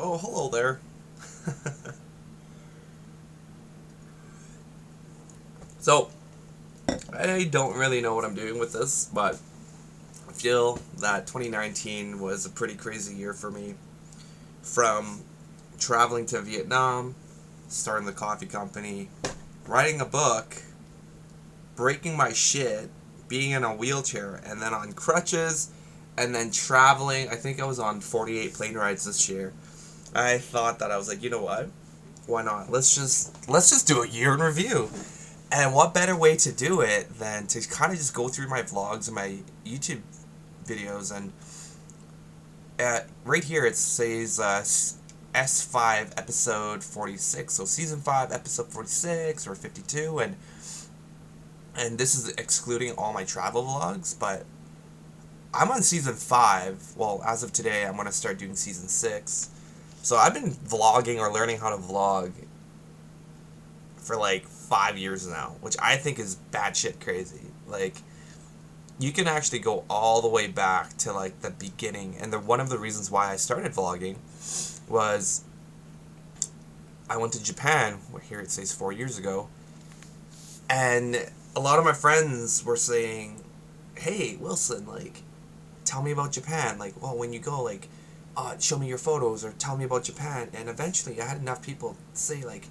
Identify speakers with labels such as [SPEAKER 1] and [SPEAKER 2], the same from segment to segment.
[SPEAKER 1] Oh, hello there. So, I don't really know what I'm doing with this, but I feel that 2019 was a pretty crazy year for me. From traveling to Vietnam, starting the coffee company, writing a book, breaking my shit, being in a wheelchair, and then on crutches, and then traveling. I think I was on 48 plane rides this year. I thought that I was like, you know what? Why not? Let's just do a year in review. And what better way to do it than to kind of just go through my vlogs and my YouTube videos and right here it says S5 episode 46, so season 5 episode 46 or 52, and this is excluding all my travel vlogs, but I'm on season 5. Well, as of today, I'm going to start doing season 6. So I've been vlogging or learning how to vlog for like 5 years now, which I think is batshit crazy. Like, you can actually go all the way back to like the beginning, and one of the reasons why I started vlogging was I went to Japan. Where here it says 4 years ago, and a lot of my friends were saying, "Hey, Wilson, like, tell me about Japan. Like, well, when you go, like, show me your photos or tell me about Japan." And eventually, I had enough people say like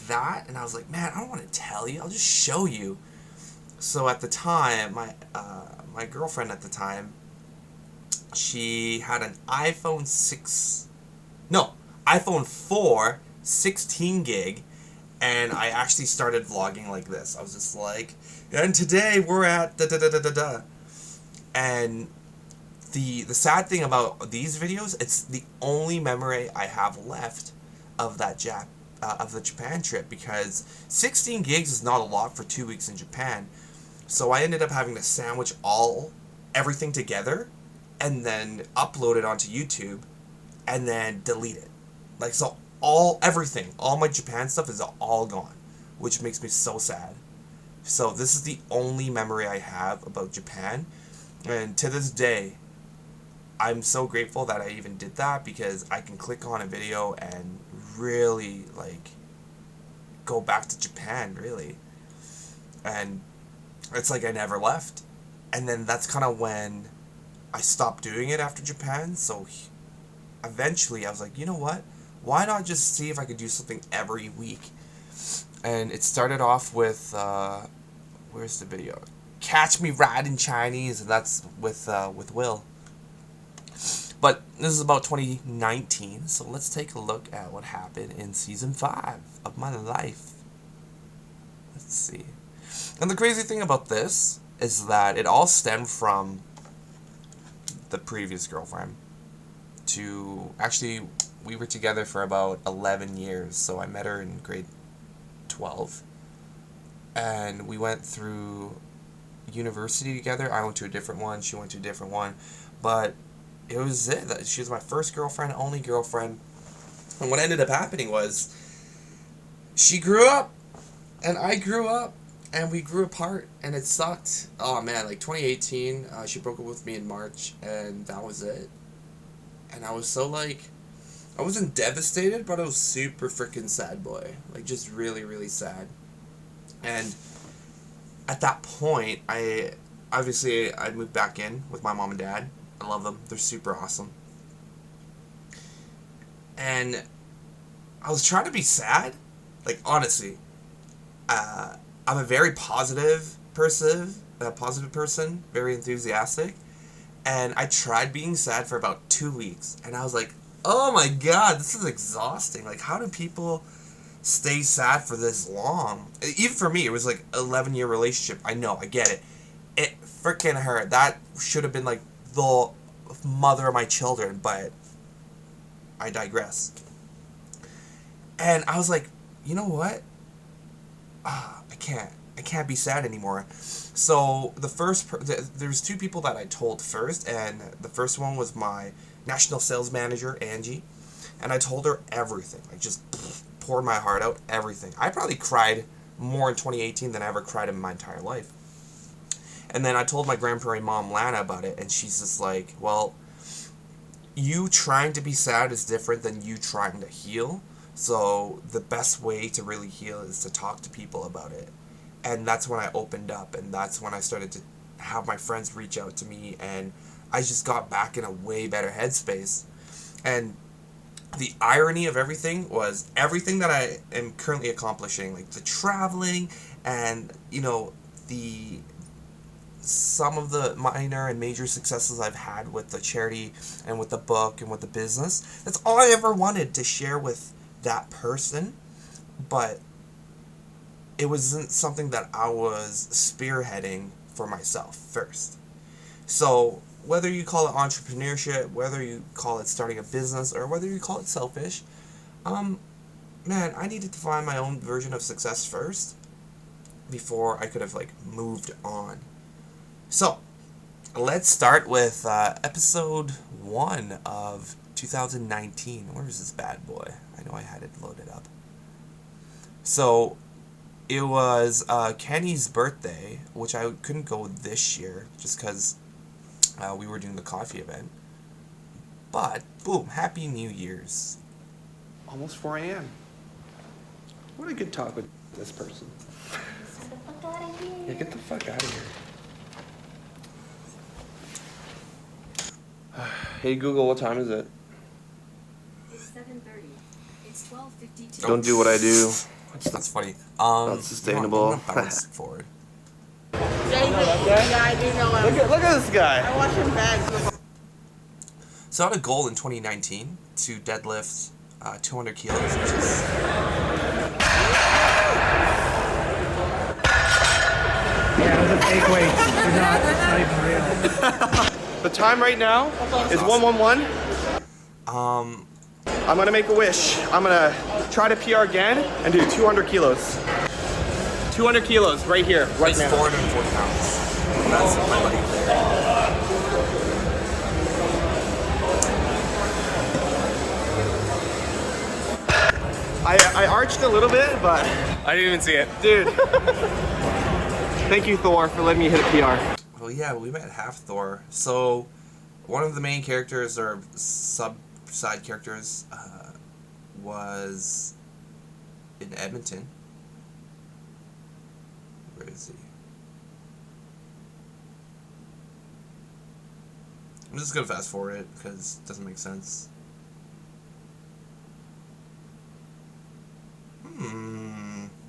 [SPEAKER 1] that, and I was like, man, I don't want to tell you. I'll just show you. So at the time, my girlfriend at the time, she had an iPhone 4, 16 gig, and I actually started vlogging like this. I was just like, and today we're at da da da da da da. And the sad thing about these videos, it's the only memory I have left of of the Japan trip, because 16 gigs is not a lot for 2 weeks in Japan. So I ended up having to sandwich everything together and then upload it onto YouTube and then delete it. Like, so all my Japan stuff is all gone, which makes me so sad. So this is the only memory I have about Japan, and to this day I'm so grateful that I even did that, because I can click on a video and really like go back to Japan, really. And it's like I never left. And then that's kind of when I stopped doing it after Japan. So eventually I was like, you know what? Why not just see if I could do something every week? And it started off with, where's the video? Catch Me Riding Chinese, and that's with Will. But this is about 2019, so let's take a look at what happened in season 5 of my life. Let's see. And the crazy thing about this is that it all stemmed from the previous girlfriend. Actually, we were together for about 11 years, so I met her in grade 12. And we went through university together. I went to a different one, she went to a different one. But it was it. She was my first girlfriend, only girlfriend. And what ended up happening was she grew up, and I grew up, and we grew apart, and it sucked. Oh man, like 2018, she broke up with me in March, and that was it. And I was so like, I wasn't devastated, but I was super freaking sad, boy. Like, just really, really sad. And at that point, I moved back in with my mom and dad. I love them. They're super awesome. And I was trying to be sad. Like, honestly, I'm a very positive person, very enthusiastic. And I tried being sad for about 2 weeks. And I was like, oh my god, this is exhausting. Like, how do people stay sad for this long? Even for me, it was like 11-year relationship. I know, I get it. It freaking hurt. That should have been like the mother of my children, but I digress. And I was like, you know what? I can't be sad anymore. So there's two people that I told first, and the first one was my national sales manager, Angie, and I told her everything. Like, just poured my heart out, everything. I probably cried more in 2018 than I ever cried in my entire life. And then I told my grandparent mom, Lana, about it, and she's just like, well, you trying to be sad is different than you trying to heal. So the best way to really heal is to talk to people about it. And that's when I opened up, and that's when I started to have my friends reach out to me, and I just got back in a way better headspace. And the irony of everything was everything that I am currently accomplishing, like the traveling and, you know, the some of the minor and major successes I've had with the charity and with the book and with the business, that's all I ever wanted to share with that person. But it wasn't something that I was spearheading for myself first. So whether you call it entrepreneurship, whether you call it starting a business, or whether you call it selfish, man, I needed to find my own version of success first before I could have, like, moved on. So, let's start with episode 1 of 2019. Where is this bad boy? I know I had it loaded up. So, it was Kenny's birthday, which I couldn't go this year just because we were doing the coffee event. But, boom, Happy New Year's.
[SPEAKER 2] Almost 4 a.m. What a good talk with this person.
[SPEAKER 3] Get the fuck out of here.
[SPEAKER 2] Yeah, get the fuck out of here. Hey Google, what time is it?
[SPEAKER 4] It's 7:30. It's 12:52.
[SPEAKER 2] Don't do what I do.
[SPEAKER 1] That's funny.
[SPEAKER 2] Not sustainable.
[SPEAKER 1] I'm gonna bounce forward.
[SPEAKER 5] Yeah, I do know him.
[SPEAKER 2] Look at this guy.
[SPEAKER 5] I watch him back.
[SPEAKER 1] So I had a goal in 2019 to deadlift 200 kilos, which is...
[SPEAKER 6] Yeah, those are fake weights. They're not, it's not even real.
[SPEAKER 2] The time right now is 1:11. I'm gonna make a wish. I'm gonna try to PR again and do 200 kilos. 200 kilos right here, right
[SPEAKER 1] It's
[SPEAKER 2] now.
[SPEAKER 1] 440 pounds. That's my buddy there.
[SPEAKER 2] I arched a little bit, but I didn't even see it. Dude. Thank you, Thor, for letting me hit a PR.
[SPEAKER 1] Well, yeah, we met half Thor. So, one of the main characters, or side characters, was in Edmonton. Where is he? I'm just gonna fast forward it because it doesn't make sense.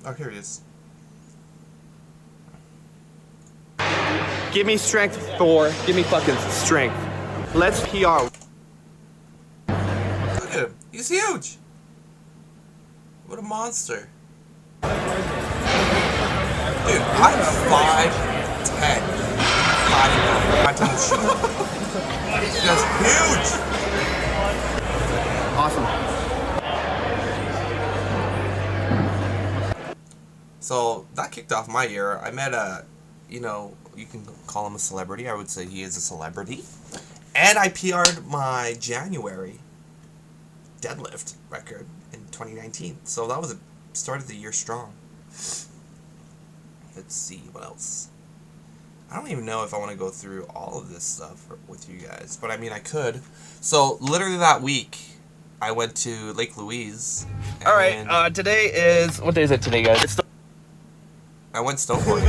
[SPEAKER 1] Oh, here he is.
[SPEAKER 2] Give me strength, Thor. Give me fucking strength. Let's PR.
[SPEAKER 1] Look at him. He's huge. What a monster. Dude, I'm 5'10". 5'9". I'm telling you. This guy's huge.
[SPEAKER 2] Awesome.
[SPEAKER 1] So that kicked off my year. I met you know, you can call him a celebrity. I would say he is a celebrity. And I PR'd my January deadlift record in 2019. So that was a started the year strong. Let's see what else. I don't even know if I want to go through all of this stuff with you guys, but I mean I could. So literally that week, I went to Lake Louise.
[SPEAKER 2] All right. Today is what day is it today, guys? It's
[SPEAKER 1] I went snowboarding.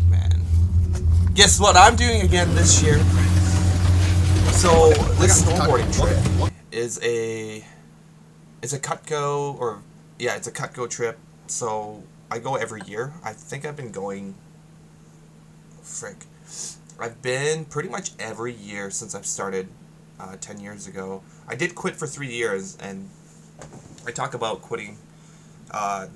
[SPEAKER 1] Man. Guess what I'm doing again this year? So this snowboarding trip is a Cutco, or yeah, it's a Cutco trip. So I go every year. I think I've been going I've been pretty much every year since I've started 10 years ago. I did quit for 3 years, and I talk about quitting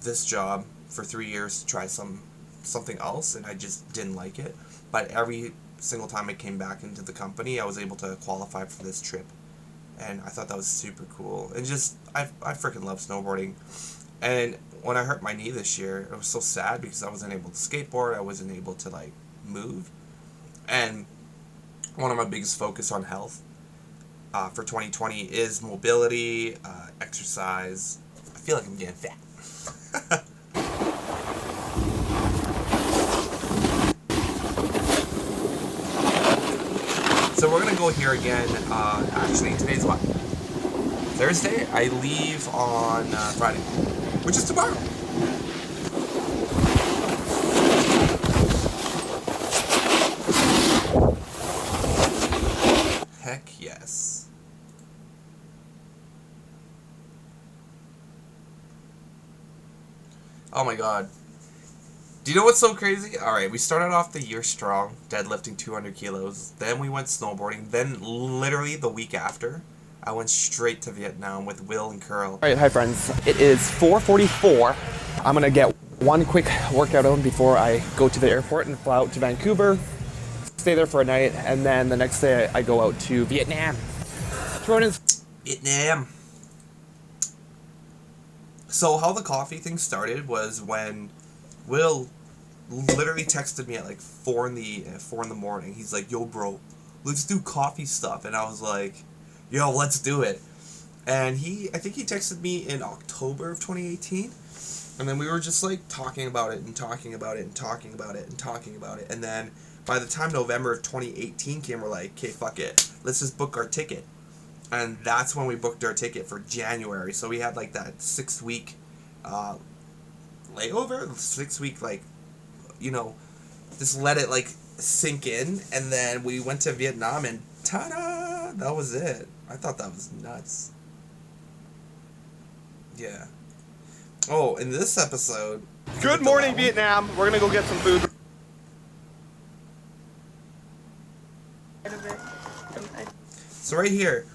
[SPEAKER 1] this job for 3 years to try something else, and I just didn't like it. But every single time I came back into the company, I was able to qualify for this trip, and I thought that was super cool. And just I freaking love snowboarding. And when I hurt my knee this year, it was so sad because I wasn't able to skateboard. I wasn't able to like move. And one of my biggest focus on health for 2020 is mobility, exercise. I feel like I'm getting fat. So we're gonna go here again. Actually, today's what? Thursday? I leave on Friday, which is tomorrow. Heck yes. Oh my god. Do you know what's so crazy? Alright, we started off the year strong, deadlifting 200 kilos. Then we went snowboarding. Then literally the week after, I went straight to Vietnam with Will and Curl.
[SPEAKER 2] All right, hi friends. It is 4:44. I'm gonna get one quick workout on before I go to the airport and fly out to Vancouver. Stay there for a night, and then the next day I go out to Vietnam.
[SPEAKER 1] Vietnam. So how the coffee thing started was when Will literally texted me at like 4 in the morning. He's like, "Yo, bro, let's do coffee stuff," and I was like, "Yo, let's do it." And I think he texted me in October of 2018, and then we were just like talking about it and talking about it and talking about it and talking about it, and then by the time November of 2018 came, we're like, "Okay, fuck it, let's just book our ticket," and that's when we booked our ticket for January. So we had like that 6-week layover, 6-week like, you know, just let it like sink in, and then we went to Vietnam and ta-da, that was it. I thought that was nuts. Yeah. Oh, in this episode,
[SPEAKER 2] Good morning, Vietnam. We're gonna go get some food.
[SPEAKER 1] so right here,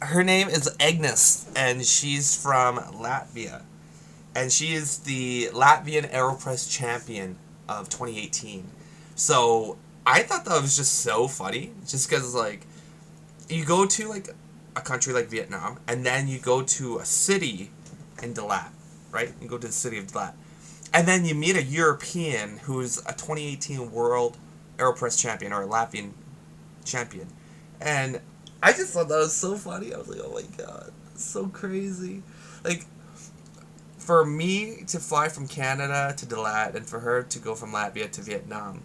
[SPEAKER 1] her name is Agnes, and she's from Latvia, and she is the Latvian AeroPress champion of 2018. So I thought that was just so funny, just because like you go to like a country like Vietnam, and then you go to a city in Dalat, right? You go to the city of Dalat, and then you meet a European who's a 2018 World AeroPress champion or a Latvian champion, and I just thought that was so funny. I was like, oh my god, that's so crazy. Like, for me to fly from Canada to Dalat, and for her to go from Latvia to Vietnam,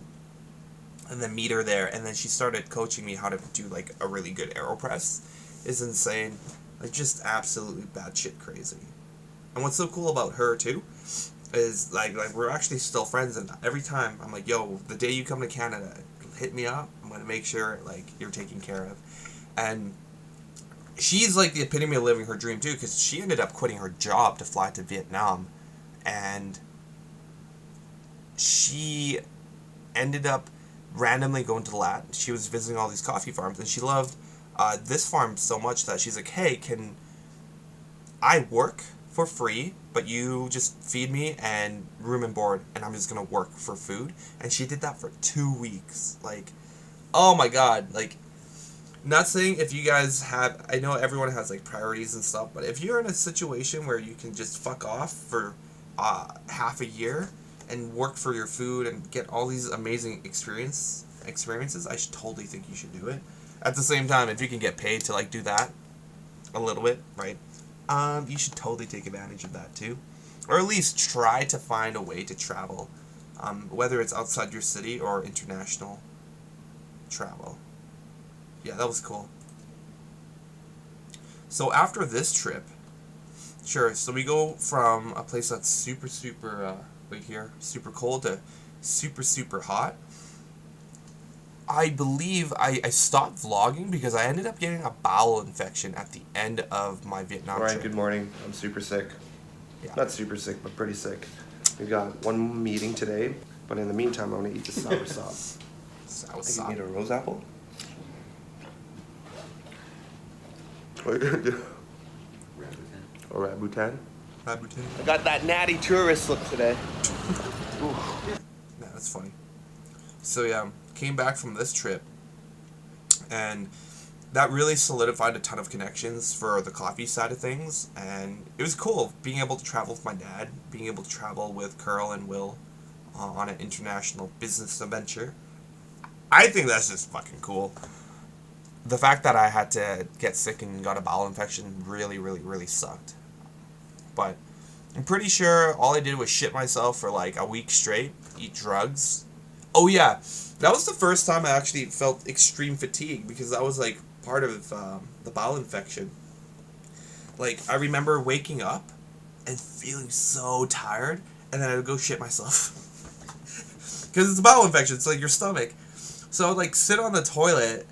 [SPEAKER 1] and then meet her there, and then she started coaching me how to do like a really good AeroPress, is insane. Like, just absolutely batshit crazy. And what's so cool about her too is like we're actually still friends, and every time I'm like, yo, the day you come to Canada, hit me up. I'm gonna make sure like you're taken care of. And she's like the epitome of living her dream too, because she ended up quitting her job to fly to Vietnam, and she ended up randomly going to Lat. She was visiting all these coffee farms, and she loved this farm so much that she's like, hey, can I work for free, but you just feed me and room and board, and I'm just gonna work for food. And she did that for 2 weeks. Like, oh my god. Like, not saying if you guys have, I know everyone has like priorities and stuff, but if you're in a situation where you can just fuck off for half a year and work for your food and get all these amazing experiences, I should totally think you should do it. At the same time, if you can get paid to like do that a little bit, right? You should totally take advantage of that too, or at least try to find a way to travel, whether it's outside your city or international travel. Yeah, that was cool. So after this trip, sure, so we go from a place that's super right here, super cold, to super hot. I believe I stopped vlogging because I ended up getting a bowel infection at the end of my Vietnam
[SPEAKER 2] All right,
[SPEAKER 1] trip.
[SPEAKER 2] good morning. I'm super sick.
[SPEAKER 1] Yeah.
[SPEAKER 2] Not super sick, but pretty sick. We got one meeting today, but in the meantime, I'm gonna eat the sour sauce.
[SPEAKER 1] So I
[SPEAKER 2] I
[SPEAKER 1] was
[SPEAKER 2] think you
[SPEAKER 1] sobbing.
[SPEAKER 2] need a rose apple? Or rambutan?
[SPEAKER 1] Rambutan.
[SPEAKER 2] I got that natty tourist look today.
[SPEAKER 1] Yeah, that's funny. So yeah, came back from this trip, and that really solidified a ton of connections for the coffee side of things, and it was cool being able to travel with my dad, being able to travel with Curl and Will on an international business adventure. I think that's just fucking cool. The fact that I had to get sick and got a bowel infection really sucked. But I'm pretty sure all I did was shit myself for like a week straight, eat drugs. Oh yeah, that was the first time I actually felt extreme fatigue because that was like part of the bowel infection. Like I remember waking up and feeling so tired, and then I would go shit myself because it's a bowel infection. It's like your stomach. So I would like sit on the toilet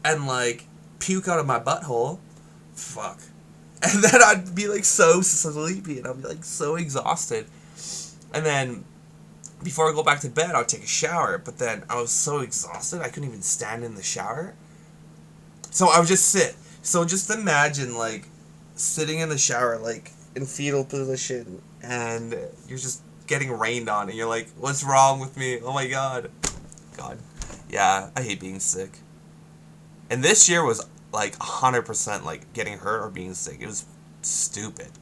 [SPEAKER 1] and like puke out of my butthole. Fuck. And then I'd be like so sleepy and I'd be like so exhausted. And then before I go back to bed, I'd take a shower. But then I was so exhausted, I couldn't even stand in the shower. So I would just sit. So just imagine like sitting in the shower, like in fetal position, and you're just getting rained on, and you're like, what's wrong with me? Oh my god. God. Yeah, I hate being sick. And this year was like 100% like getting hurt or being sick. It was stupid.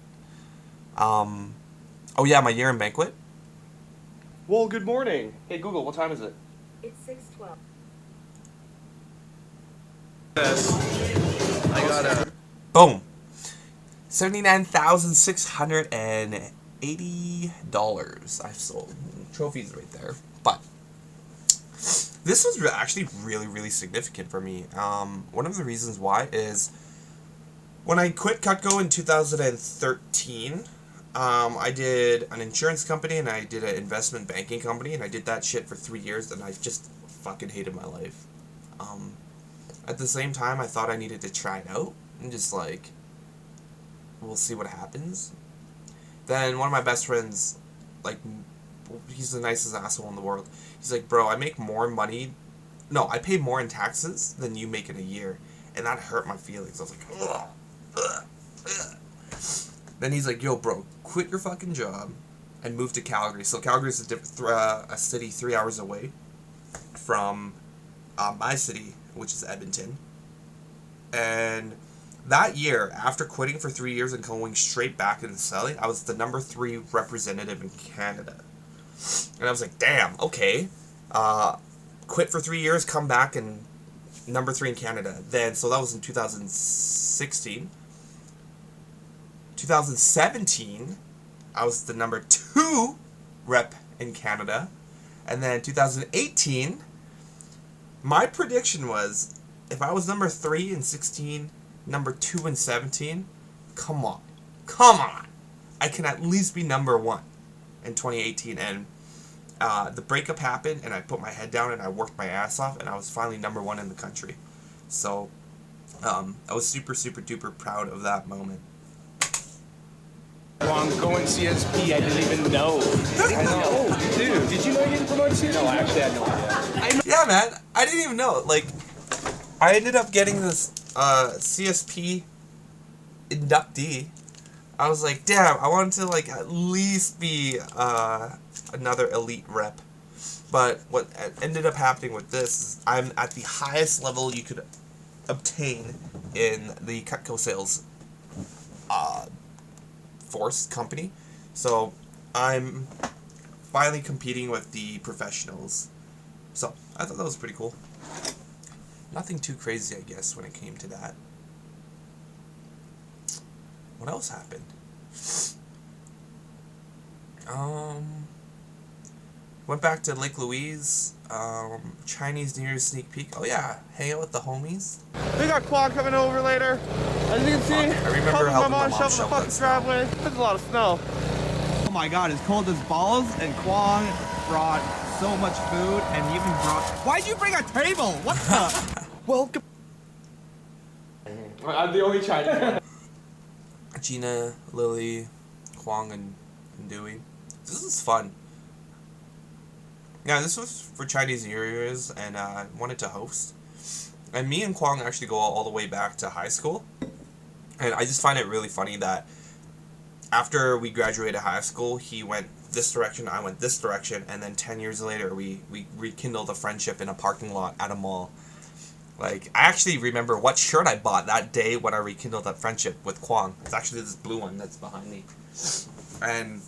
[SPEAKER 1] Oh yeah, my year in banquet.
[SPEAKER 2] Well, good morning. Hey Google, what time is it?
[SPEAKER 4] It's 6:12.
[SPEAKER 2] I got a...
[SPEAKER 1] Boom. $79,680 I've sold. Trophies right there. But this was actually really, really significant for me. One of the reasons why is when I quit Cutco in 2013, I did an insurance company and I did an investment banking company, and I did that shit for 3 years, and I just fucking hated my life. At the same time, I thought I needed to try it out and just like, we'll see what happens. Then one of my best friends, like, he's the nicest asshole in the world. He's like, bro, I make more money. No, I pay more in taxes than you make in a year. And that hurt my feelings. I was like, ugh, ugh, ugh. Then he's like, yo, bro, quit your fucking job and move to Calgary. So Calgary is a city 3 hours away from my city, which is Edmonton. And that year, after quitting for 3 years and going straight back into selling, I was the number 3 representative in Canada. And I was like, damn, okay. Quit for 3 years, come back, and number 3 in Canada. Then, so that was in 2016. 2017, I was the number 2 rep in Canada. And then 2018, my prediction was, if I was number 3 in 16, number 2 in 17, come on. I can at least be number 1 in 2018. And the breakup happened, and I put my head down, and I worked my ass off, and I was finally number 1 in the country. So, I was super, super duper proud of that moment.
[SPEAKER 2] Wong, going CSP, I didn't even know. I know. Dude, did you know you didn't promote CSP? No, actually, I had no idea.
[SPEAKER 1] Yeah, man, I didn't even know. Like, I ended up getting this CSP inductee. I was like, damn, I wanted to like at least be another elite rep. But what ended up happening with this is I'm at the highest level you could obtain in the Cutco sales force company. So I'm finally competing with the professionals. So I thought that was pretty cool. Nothing too crazy, I guess, when it came to that. What else happened? Went back to Lake Louise. Chinese New Year's sneak peek. Oh yeah, hang out with the homies.
[SPEAKER 2] We got Quad coming over later. As you can see,
[SPEAKER 1] I remember helping my mom
[SPEAKER 2] shovel
[SPEAKER 1] shovel
[SPEAKER 2] the fucking driveway. There's a lot of snow.
[SPEAKER 6] Oh my god, it's cold as balls, and Kwong brought so much food, and he even brought... Why'd you bring a table? What the...
[SPEAKER 2] Welcome. I'm the only Chinese one.
[SPEAKER 1] Gina, Lily, Kwong, and Dewey. This is fun. Yeah, this was for Chinese New Year's, and I wanted to host. And me and Kwong actually go all the way back to high school. And I just find it really funny that after we graduated high school, he went this direction, I went this direction, and then 10 years later, we rekindled a friendship in a parking lot at a mall. Like, I actually remember what shirt I bought that day when I rekindled that friendship with Kwong. It's actually this blue one that's behind me. And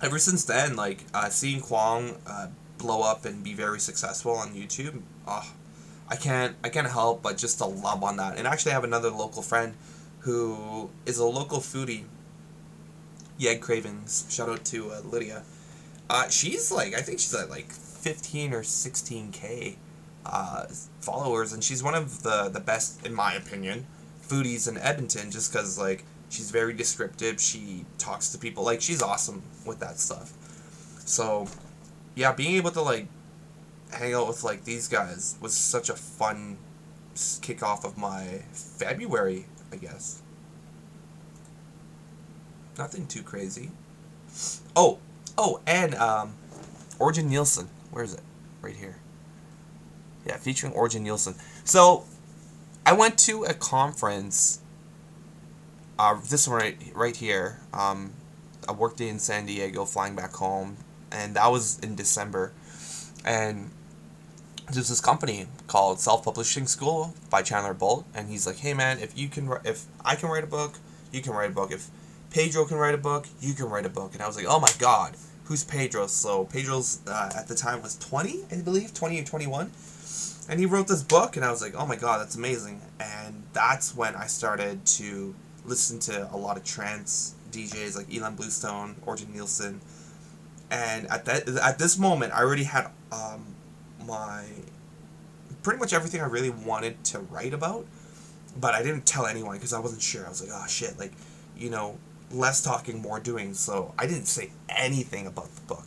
[SPEAKER 1] ever since then, like, seeing Kwong blow up and be very successful on YouTube, I can't help but just to love on that. And actually I have another local friend who is a local foodie, Yeg Cravings. Shout out to Lydia. She's like, I think she's at like 15 or 16K followers, and she's one of the best, in my opinion, foodies in Edmonton, just because, like, she's very descriptive, she talks to people, like, she's awesome with that stuff. So, yeah, being able to, like, hang out with, like, these guys was such a fun kickoff of my February, I guess. Nothing too crazy. Oh, and, Origin Nielsen. Where is it? Right here. Yeah, featuring Origin Nielsen. So, I went to a conference, this one right here, a workday in San Diego, flying back home, and that was in December, and there's this company called Self Publishing School by Chandler Bolt, and he's like, hey man, if I can write a book, you can write a book. If Pedro can write a book, you can write a book. And I was like, oh my god, who's Pedro? So Pedro's at the time was 20, I believe, 20 or 21, and he wrote this book, and I was like, oh my god, that's amazing. And that's when I started to listen to a lot of trance DJs like Elon Bluestone, Origin Nielsen, and at this moment I already had my pretty much everything I really wanted to write about, but I didn't tell anyone because I wasn't sure. I was like, oh shit, like, you know, less talking, more doing. So I didn't say anything about the book.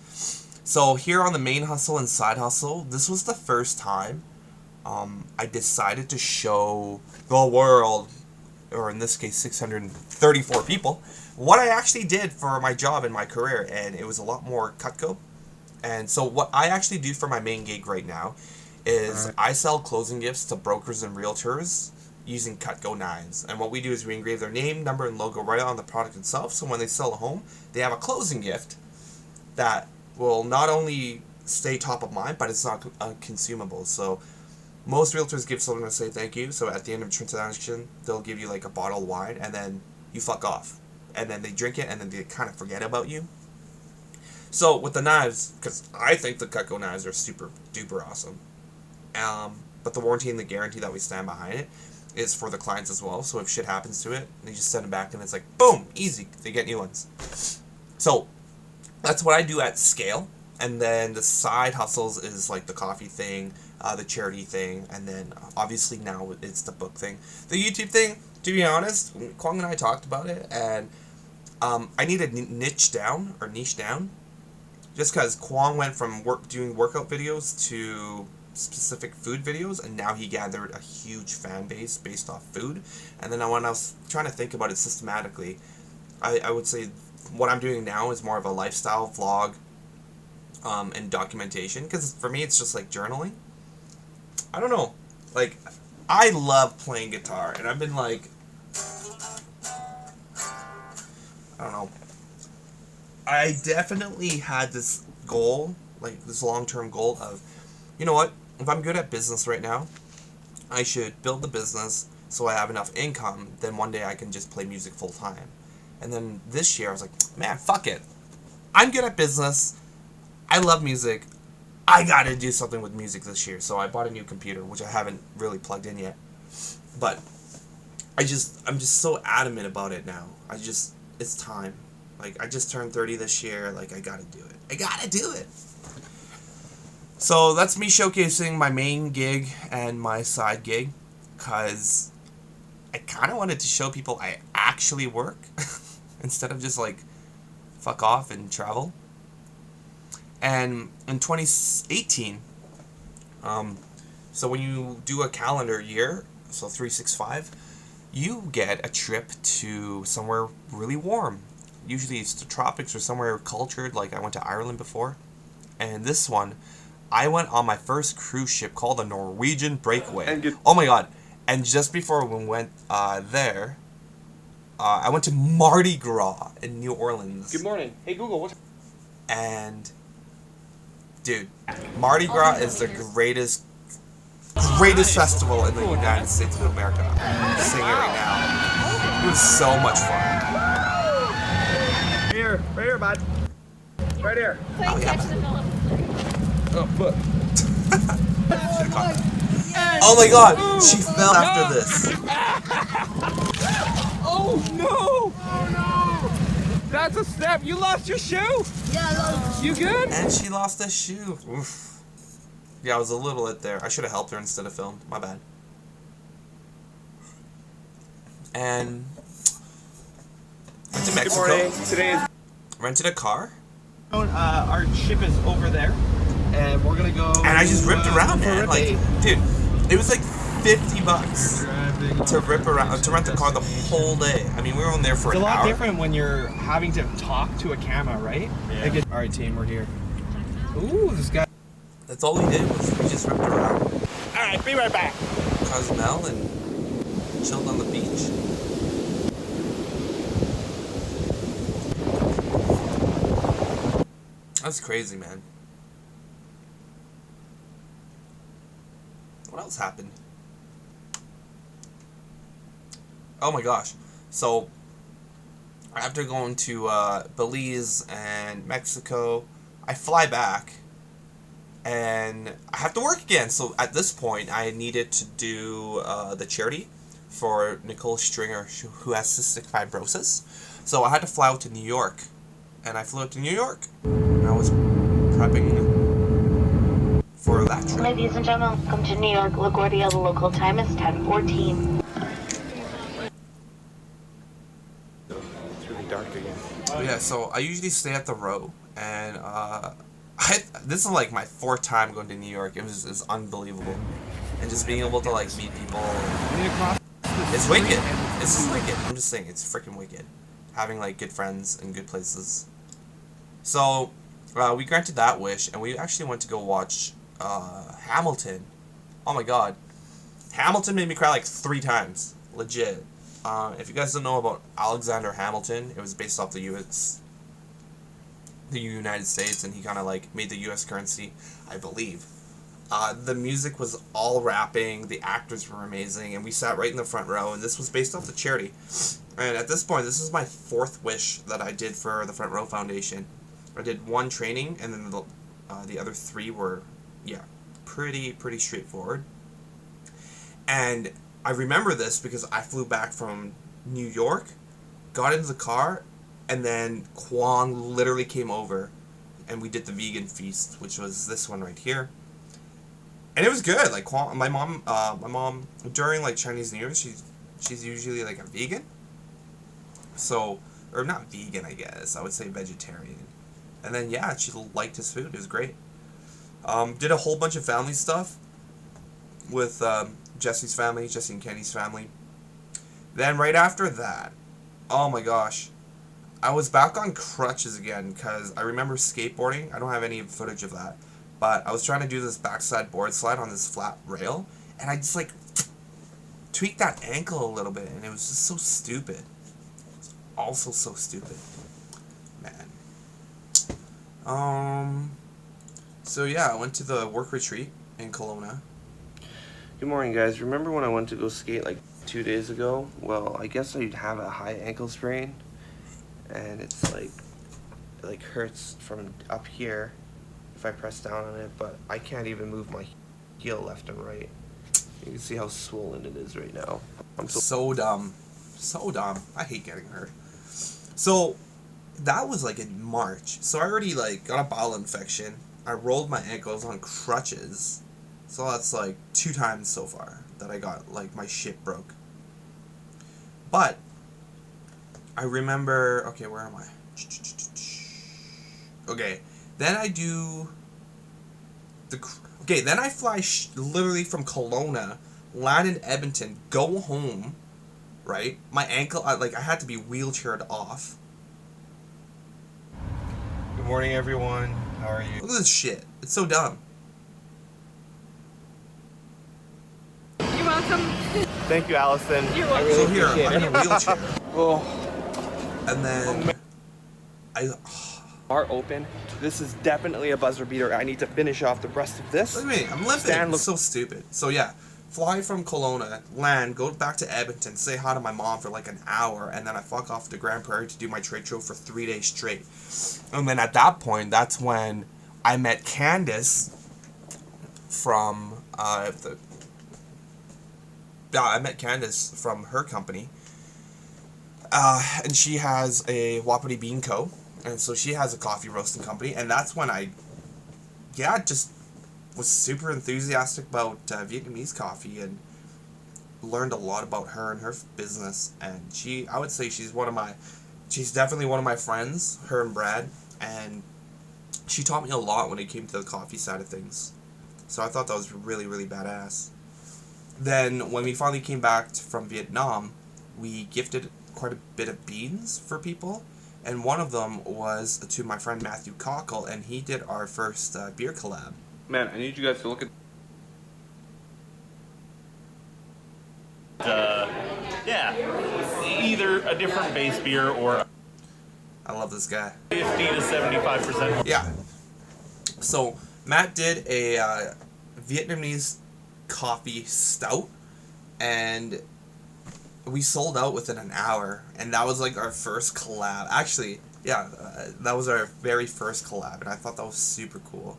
[SPEAKER 1] So here on the Main Hustle and Side Hustle, this was the first time I decided to show the world, or in this case 634 people, what I actually did for my job and my career, and it was a lot more Cutco. And so what I actually do for my main gig right now is I sell closing gifts to brokers and realtors using Cutco knives. And what we do is we engrave their name, number, and logo right on the product itself, so when they sell a home, they have a closing gift that will not only stay top of mind, but it's not consumable. So most realtors give someone to say thank you, so at the end of a transaction, they'll give you like a bottle of wine, and then you fuck off. And then they drink it, and then they kind of forget about you. So with the knives, because I think the Cutco knives are super duper awesome, but the warranty and the guarantee that we stand behind it is for the clients as well. So if shit happens to it, they just send it back, and it's like boom, easy, they get new ones. So that's what I do at scale. And then the side hustles is like the coffee thing, the charity thing, and then obviously now it's the book thing. The YouTube thing, to be honest, Kwong and I talked about it, and I need to niche down, just because Kwong went from doing workout videos to specific food videos, and now he gathered a huge fan base based off food. And then when I was trying to think about it systematically, I would say what I'm doing now is more of a lifestyle vlog and documentation, because for me it's just like journaling. I don't know, like, I love playing guitar, and I've been like, I don't know, I definitely had this goal, like this long-term goal of, you know what, if I'm good at business right now, I should build the business so I have enough income, then one day I can just play music full-time. And then this year I was like, man, fuck it, I'm good at business, I love music, I gotta do something with music this year. So I bought a new computer, which I haven't really plugged in yet, but I'm just so adamant about it now. It's time. Like, I just turned 30 this year, like, I gotta do it. I gotta do it! So that's me showcasing my main gig and my side gig, because I kind of wanted to show people I actually work, instead of just, like, fuck off and travel. And in 2018, so when you do a calendar year, so 365, you get a trip to somewhere really warm. Usually it's the tropics or somewhere cultured, like I went to Ireland before. And this one, I went on my first cruise ship called the Norwegian Breakaway. Oh my god. And just before we went there, I went to Mardi Gras in New Orleans.
[SPEAKER 2] Good morning. Hey Google, what's...
[SPEAKER 1] And, dude, Mardi Gras is the greatest festival in the United States of America. I'm saying it right now. It was so much fun.
[SPEAKER 6] Right here, bud. Right here.
[SPEAKER 1] Oh, yeah.
[SPEAKER 6] Oh, look.
[SPEAKER 1] Should've caught that. Oh my god, she fell after this.
[SPEAKER 6] Oh no! Oh no! That's a step. You lost your shoe?
[SPEAKER 5] Yeah,
[SPEAKER 6] You good?
[SPEAKER 1] And she lost a shoe. Oof. Yeah, I was a little lit there. I should have helped her instead of filmed. My bad. And went to Mexico.
[SPEAKER 6] Good morning. Today is
[SPEAKER 1] Rented a car.
[SPEAKER 6] our ship is over there, and we're gonna go.
[SPEAKER 1] And I just ripped around,
[SPEAKER 6] for
[SPEAKER 1] man.
[SPEAKER 6] a
[SPEAKER 1] Like,
[SPEAKER 6] date.
[SPEAKER 1] dude, it was like $50 to rip around, to rent the car the whole day. I mean, we were on there for
[SPEAKER 6] It's a
[SPEAKER 1] an
[SPEAKER 6] lot
[SPEAKER 1] hour.
[SPEAKER 6] different when you're having to talk to a camera, right?
[SPEAKER 1] Yeah.
[SPEAKER 6] All right, team, we're here. Ooh, this guy.
[SPEAKER 1] That's all we did was we just ripped around
[SPEAKER 6] All right, be right back.
[SPEAKER 1] Cozumel and chilled on the beach. That's crazy, man. What else happened? Oh my gosh. So, after going to Belize and Mexico, I fly back and I have to work again. So at this point, I needed to do the charity for Nicole Stringer, who has cystic fibrosis. So I had to fly out to New York, and I flew out to New York. And I was prepping for that trip.
[SPEAKER 3] Ladies and gentlemen, welcome to New York, LaGuardia. The local time is 10:14.
[SPEAKER 2] It's really dark again.
[SPEAKER 1] Yeah, so I usually stay at the Row, and this is like my 4th time going to New York. It was unbelievable, and just being able to like meet people. It's wicked. It's just wicked. I'm just saying, it's freaking wicked. Having like good friends and good places. So we granted that wish, and we actually went to go watch Hamilton. Oh my god, Hamilton made me cry like 3 times, legit. If you guys don't know about Alexander Hamilton, it was based off the United States, and he kind of like made the U.S. currency, I believe. The music was all rapping, the actors were amazing, and we sat right in the front row, and this was based off the charity. And at this point, this is my 4th wish that I did for the Front Row Foundation. I did 1 training, and then the other 3 were, yeah, pretty straightforward. And I remember this because I flew back from New York, got into the car, and then Kwong literally came over, and we did the vegan feast, which was this one right here. And it was good. Like Kwong, my mom during like Chinese New Year, she's usually like a vegan. So, or not vegan, I guess. I would say vegetarian. And then yeah, she liked his food. It was great. Did a whole bunch of family stuff with Jesse's family, Jesse and Kenny's family. Then right after that, oh my gosh, I was back on crutches again because I remember skateboarding. I don't have any footage of that, but I was trying to do this backside board slide on this flat rail, and I just like tweaked that ankle a little bit, and it was just so stupid. It was also so stupid, man. So yeah, I went to the work retreat in Kelowna.
[SPEAKER 2] Good morning, guys. Remember when I went to go skate like 2 days ago? Well, I guess I'd have a high ankle sprain, and it's like it like hurts from up here if I press down on it, but I can't even move my heel left and right. You can see how swollen it is right now. I'm
[SPEAKER 1] So dumb. So dumb. I hate getting hurt. So that was like in March. So I already like got a bowel infection. I rolled my ankles on crutches. So that's like 2 times so far that I got like my shit broke. But I remember, okay, where am I? Okay, then I do okay, then I fly literally from Kelowna, land in Edmonton, go home, right? My ankle, I had to be wheelchaired off.
[SPEAKER 6] Good morning, everyone. How are you?
[SPEAKER 1] Look at this shit. It's so dumb.
[SPEAKER 5] You're welcome.
[SPEAKER 2] Thank you, Allison.
[SPEAKER 5] You're
[SPEAKER 2] I
[SPEAKER 5] welcome.
[SPEAKER 2] really
[SPEAKER 1] So here,
[SPEAKER 2] appreciate
[SPEAKER 1] I'm in
[SPEAKER 2] it.
[SPEAKER 1] a wheelchair,
[SPEAKER 2] Oh,
[SPEAKER 1] and then I
[SPEAKER 2] bar open. This is definitely a buzzer beater. I need to finish off the rest of this.
[SPEAKER 1] look at me. I'm limping.
[SPEAKER 2] Stand,
[SPEAKER 1] It's so stupid. So yeah, fly from Kelowna, land, go back to Edmonton, say hi to my mom for like an hour, and then I fuck off to Grand Prairie to do my trade show for 3 days straight. And then at that point, that's when I met Candace from I met Candace from her company, And she has a Wapiti Bean Co. And so she has a coffee roasting company. And that's when I, just was super enthusiastic about Vietnamese coffee and learned a lot about her and her business. And I would say she's definitely one of my friends, her and Brad. And she taught me a lot when it came to the coffee side of things. So I thought that was really, really badass. Then when we finally came back from Vietnam, we gifted quite a bit of beans for people. And one of them was to my friend Matthew Cockle, and he did our first beer collab.
[SPEAKER 7] Man, I need you guys to look at... either a different base beer or...
[SPEAKER 1] I love this guy.
[SPEAKER 7] 50 to 75%.
[SPEAKER 1] Yeah. So Matt did a Vietnamese coffee stout, and we sold out within an hour, and that was like our first collab. Actually, that was our very first collab, and I thought that was super cool.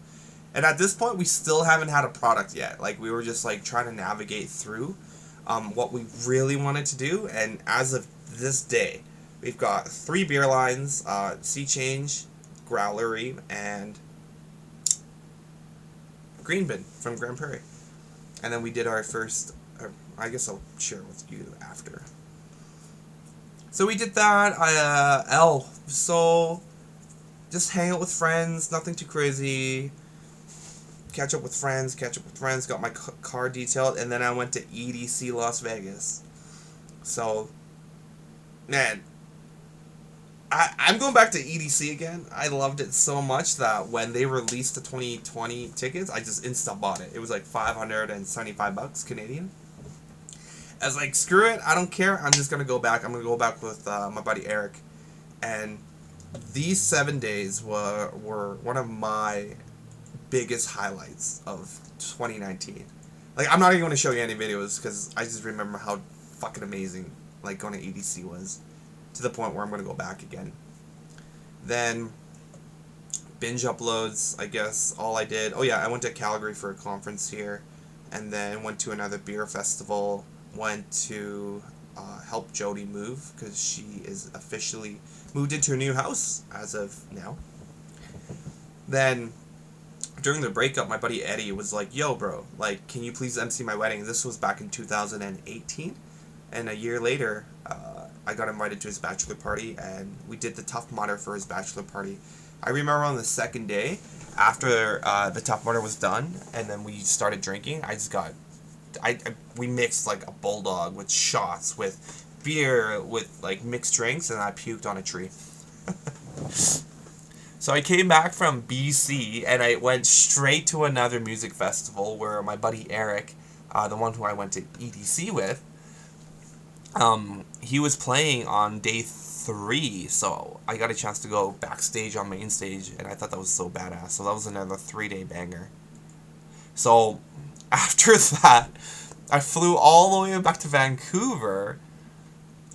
[SPEAKER 1] And at this point, we still haven't had a product yet. Like, we were just like trying to navigate through what we really wanted to do, and as of this day, we've got 3 beer lines, Sea Change, Growlery, and Green Bin from Grand Prairie. And then we did our first, I guess I'll share with you after. So we did that, so just hang out with friends, nothing too crazy. Catch up with friends, got my car detailed, and then I went to EDC Las Vegas. So, man, I'm going back to EDC again. I loved it so much that when they released the 2020 tickets, I just insta bought it. It was like $575 Canadian. I was like, screw it, I don't care. I'm just gonna go back. I'm gonna go back with my buddy Eric, and these 7 days were one of my biggest highlights of 2019. Like, I'm not even gonna show you any videos because I just remember how fucking amazing like going to EDC was, to the point where I'm going to go back again. Then, binge uploads, I guess, all I did. Oh yeah, I went to Calgary for a conference here, and then went to another beer festival, went to help Jody move, because she is officially moved into a new house as of now. Then, during the breakup, my buddy Eddie was like, yo bro, like, can you please MC my wedding? This was back in 2018, and a year later, I got invited to his bachelor party, and we did the Tough Mudder for his bachelor party. I remember on the second day, after the Tough Mudder was done, and then we started drinking, we mixed like a bulldog with shots, with beer, with like mixed drinks, and I puked on a tree. So I came back from BC, and I went straight to another music festival where my buddy Eric, the one who I went to EDC with, he was playing on day 3, so I got a chance to go backstage on main stage, and I thought that was so badass. So that was another 3-day banger. So after that, I flew all the way back to Vancouver,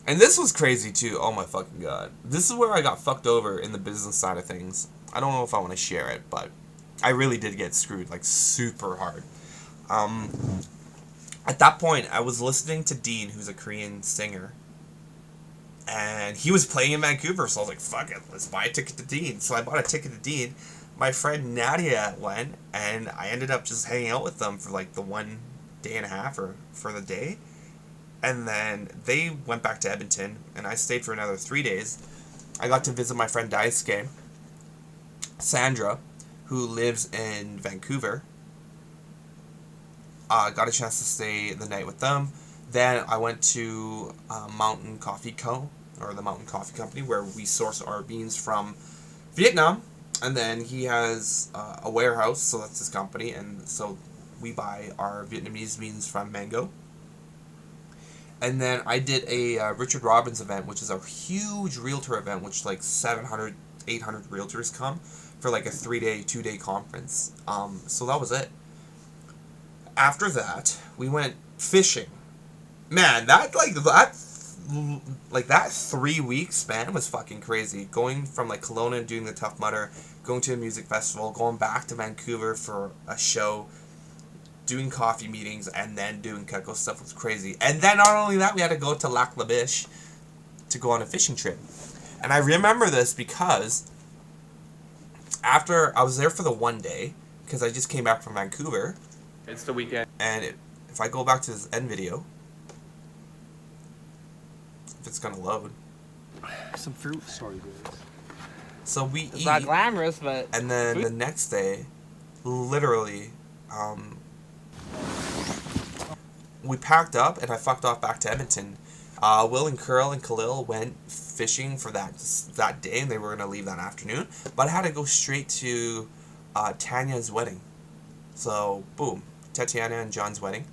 [SPEAKER 1] and this was crazy too. Oh my fucking god. This is where I got fucked over in the business side of things. I don't know if I want to share it, but I really did get screwed, like, super hard. At that point, I was listening to Dean, who's a Korean singer, and he was playing in Vancouver, so I was like, fuck it, let's buy a ticket to Dean. So I bought a ticket to Dean. My friend Nadia went, and I ended up just hanging out with them for like the 1 day and a half, or for the day. And then they went back to Edmonton, and I stayed for another 3 days. I got to visit my friend Daisuke, Sandra, who lives in Vancouver. Got a chance to stay the night with them. Then I went to Mountain Coffee Co., or the Mountain Coffee Company, where we source our beans from Vietnam. And then he has a warehouse, so that's his company, and so we buy our Vietnamese beans from Mango. And then I did a Richard Robbins event, which is a huge realtor event, which like 700, 800 realtors come for like a 3-day, 2-day conference. So that was it. After that, we went fishing. Man, that 3-week span was fucking crazy. Going from like Kelowna and doing the Tough Mudder, going to a music festival, going back to Vancouver for a show, doing coffee meetings, and then doing Keko stuff was crazy. And then not only that, we had to go to Lac La Biche to go on a fishing trip. And I remember this because after I was there for the one day, because I just came back from Vancouver.
[SPEAKER 7] It's the weekend.
[SPEAKER 1] And if I go back to this end video, if it's gonna load.
[SPEAKER 6] Some fruit. Sorry, guys.
[SPEAKER 1] So we
[SPEAKER 6] It's
[SPEAKER 1] eat,
[SPEAKER 6] not glamorous, but
[SPEAKER 1] and then the next day, literally, we packed up and I fucked off back to Edmonton. Will and Curl and Khalil went fishing for that day, and they were gonna leave that afternoon. But I had to go straight to Tanya's wedding. So boom, Tatiana and John's wedding.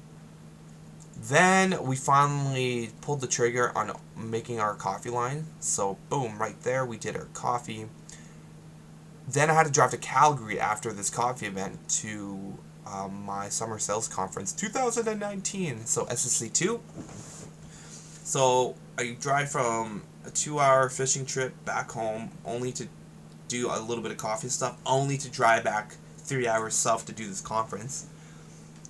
[SPEAKER 1] Then we finally pulled the trigger on making our coffee line. So boom, right there we did our coffee. Then I had to drive to Calgary after this coffee event to my summer sales conference 2019. So SSC2. So I drive from a 2-hour fishing trip back home, only to do a little bit of coffee stuff, only to drive back 3 hours south to do this conference.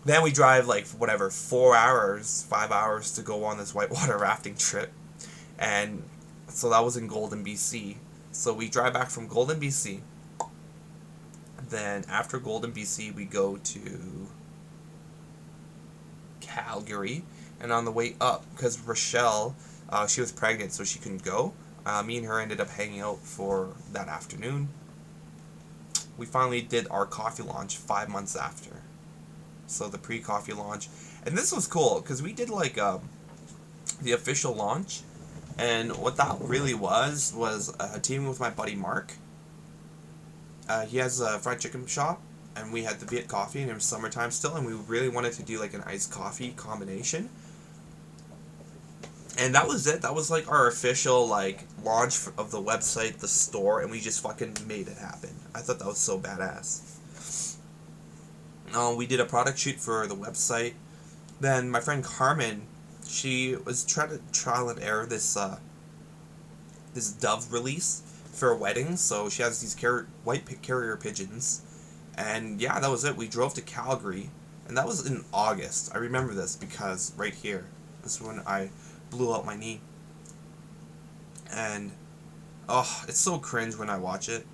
[SPEAKER 1] Then we drive like whatever 4 hours, 5 hours to go on this whitewater rafting trip, and so that was in Golden, BC. So we drive back from Golden, BC. Then after Golden, BC, we go to Calgary. And on the way up, because Rochelle, she was pregnant, so she couldn't go, me and her ended up hanging out for that afternoon. We finally did our coffee launch 5 months after. So the pre-coffee launch. And this was cool, because we did like the official launch. And what that really was teaming with my buddy Mark. He has a fried chicken shop, and we had the Viet coffee, and it was summertime still, and we really wanted to do like an iced coffee combination. And that was it. That was like our official like launch of the website, the store, and we just fucking made it happen. I thought that was so badass. We did a product shoot for the website. Then my friend Carmen, she was trying to trial and error this this dove release for weddings. So she has these white carrier pigeons. And yeah, that was it. We drove to Calgary, and that was in August. I remember this because right here, this is when I blew out my knee. And oh, it's so cringe when I watch it.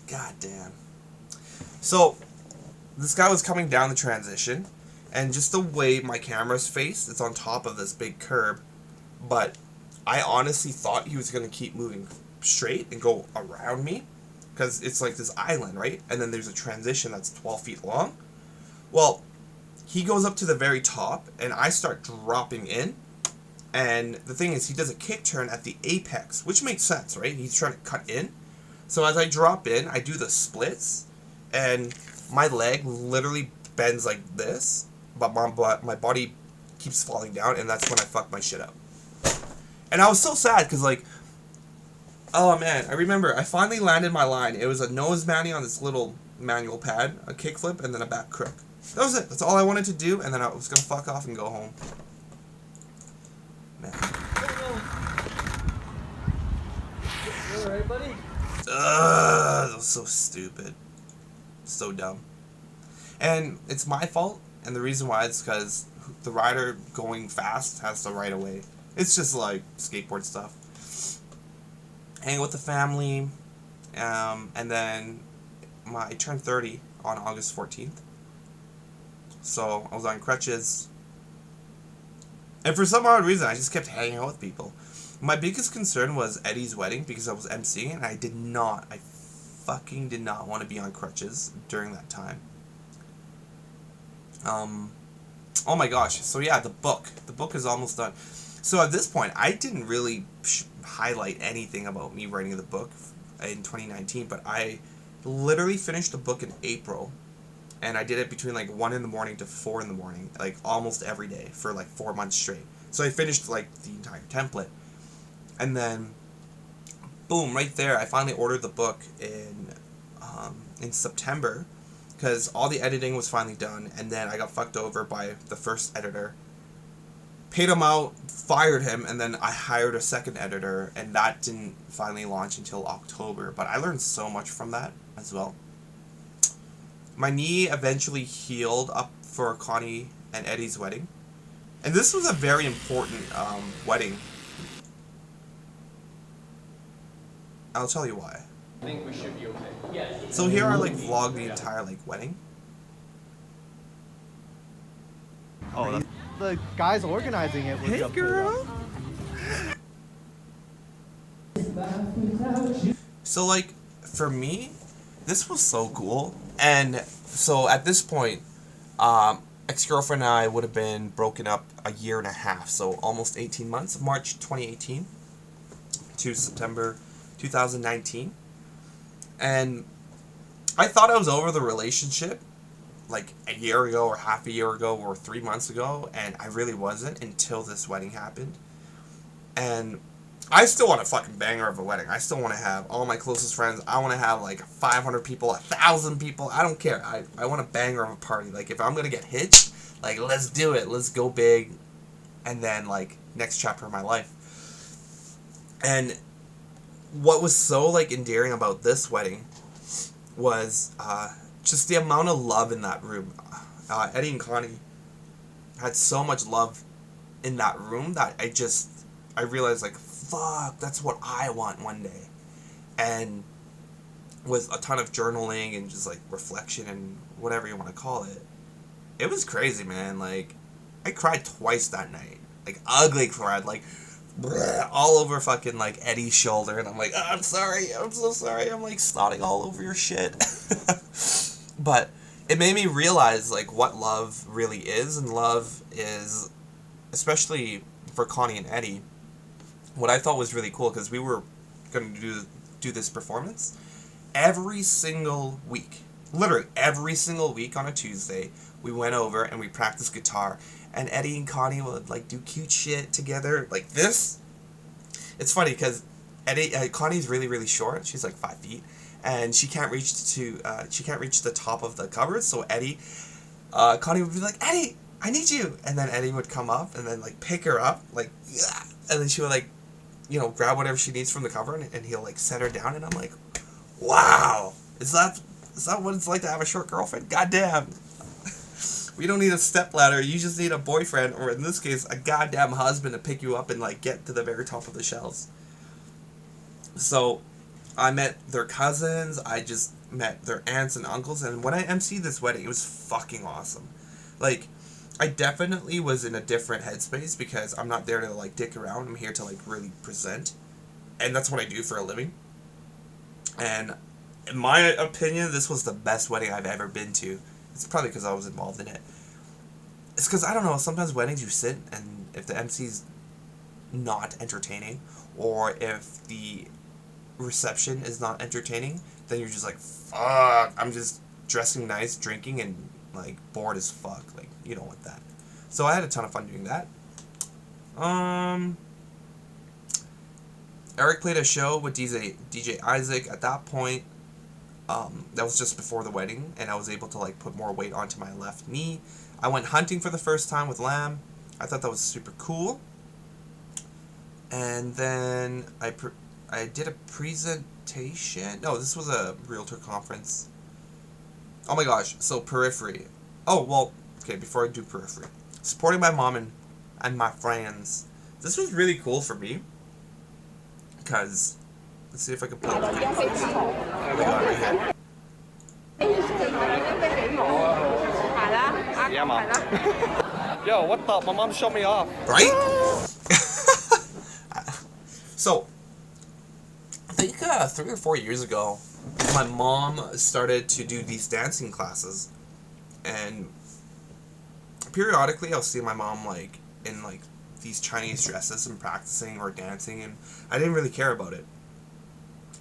[SPEAKER 1] God damn. So this guy was coming down the transition, and just the way my camera's faced, it's on top of this big curb. But I honestly thought he was going to keep moving straight and go around me, because it's like this island, right? And then there's a transition that's 12 feet long. Well, he goes up to the very top, and I start dropping in. And the thing is, he does a kick turn at the apex, which makes sense, right? He's trying to cut in. So as I drop in, I do the splits, and my leg literally bends like this, but my body keeps falling down, and that's when I fuck my shit up. And I was so sad, because like, oh man, I remember I finally landed my line. It was a nose manny on this little manual pad, a kickflip, and then a back crook. That was it. That's all I wanted to do, and then I was gonna fuck off and go home. Man.
[SPEAKER 6] alright, buddy.
[SPEAKER 1] That was so stupid. So dumb. And it's my fault, and the reason why is because the rider going fast has the right of way. It's just like skateboard stuff. Hang with the family, and then I turned 30 on August 14th. So I was on crutches, and for some odd reason I just kept hanging out with people. My biggest concern was Eddie's wedding, because I was emceeing, and I fucking did not want to be on crutches during that time. Oh my gosh, so yeah, the book is almost done. So at this point, I didn't really highlight anything about me writing the book in 2019, but I literally finished the book in April, and I did it between like 1 in the morning to 4 in the morning, like almost every day for like 4 months straight. So I finished like the entire template, and then boom, right there, I finally ordered the book in September, because all the editing was finally done, and then I got fucked over by the first editor. Paid him out, fired him, and then I hired a second editor, and that didn't finally launch until October. But I learned so much from that as well. my knee eventually healed up for Connie and Eddie's wedding. And this was a very important wedding. I'll tell you why.
[SPEAKER 8] I think we should be okay. Yes.
[SPEAKER 1] So here I like vlog the entire like wedding.
[SPEAKER 6] Oh, that's...
[SPEAKER 9] The guys organizing it was
[SPEAKER 6] Hey, girl.
[SPEAKER 1] So like for me, this was so cool. And so at this point, ex-girlfriend and I would have been broken up a year and a half, so almost 18 months, March 2018 to September 2019. And I thought I was over the relationship like a year ago or half a year ago or 3 months ago, and I really wasn't until this wedding happened. And I still want a fucking banger of a wedding. I still want to have all my closest friends. I want to have like 500 people, 1,000 people. I don't care. I want a banger of a party. Like if I'm going to get hitched, like let's do it. Let's go big. And then like next chapter of my life. And what was so like endearing about this wedding was just the amount of love in that room. Eddie and Connie had so much love in that room that I realized like, fuck, that's what I want one day. And with a ton of journaling and just like reflection and whatever you want to call it, it was crazy, man. Like I cried twice that night, like ugly cried, like all over fucking like Eddie's shoulder, and I'm like, oh, I'm sorry, I'm so sorry, I'm like snotting all over your shit. But it made me realize like what love really is, and love is, especially for Connie and Eddie, what I thought was really cool, because we were going to do this performance every single week, literally every single week on a Tuesday. We went over and we practiced guitar, and Eddie and Connie would like do cute shit together like this. It's funny because Connie's really short. She's like 5 feet, and she can't reach the top of the cupboard. So Connie would be like, Eddie, I need you, and then Eddie would come up and then like pick her up, like, and then she would like, you know, grab whatever she needs from the cupboard, and he'll like set her down, and I'm like, wow, is that what it's like to have a short girlfriend? Goddamn. We don't need a stepladder, you just need a boyfriend, or in this case, a goddamn husband to pick you up and like get to the very top of the shelves. So I met their cousins, I just met their aunts and uncles, and when I emceed this wedding, it was fucking awesome. Like, I definitely was in a different headspace, because I'm not there to like dick around, I'm here to like really present, and that's what I do for a living. And in my opinion, this was the best wedding I've ever been to. It's probably because I was involved in it. It's because, I don't know, sometimes weddings you sit, and if the MC's not entertaining, or if the reception is not entertaining, then you're just like, fuck, I'm just dressing nice, drinking, and like bored as fuck. Like, you don't want that. So I had a ton of fun doing that. Eric played a show with DJ Isaac. At that point, that was just before the wedding, and I was able to like put more weight onto my left knee. I went hunting for the first time with Lamb. I thought that was super cool. And then I did a presentation. No, this was a realtor conference. Oh my gosh, so Periphery. Oh, well, okay, before I do Periphery. Supporting my mom and my friends. This was really cool for me, because, let's see if I can play this video. There we go, right here.
[SPEAKER 2] Yeah, Mom. Yo, what the? My mom showed me off.
[SPEAKER 1] Right? So, I think 3 or 4 years ago, my mom started to do these dancing classes, and periodically I'll see my mom like in like these Chinese dresses and practicing or dancing, and I didn't really care about it.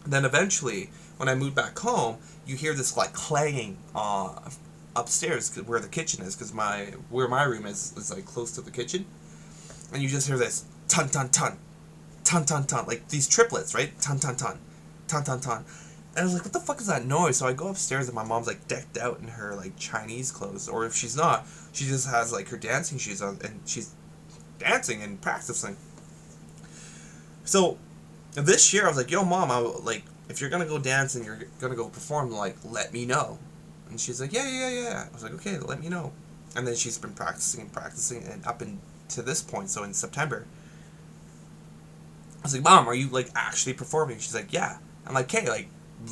[SPEAKER 1] Then eventually, when I moved back home, you hear this like clanging upstairs where the kitchen is, because where my room is like close to the kitchen, and you just hear this ton ton ton ton ton ton, like these triplets, right? Ton ton ton ton ton ton. And I was like, what the fuck is that noise? So I go upstairs, and my mom's like decked out in her like Chinese clothes, or if she's not, she just has like her dancing shoes on, and she's dancing and practicing. So this year I was like, yo Mom, like if you're gonna go dance and you're gonna go perform, like let me know. And she's like, yeah. I was like, okay, let me know. And then she's been practicing, and up to this point, so in September, I was like, Mom, are you, like, actually performing? She's like, yeah. I'm like, okay, like,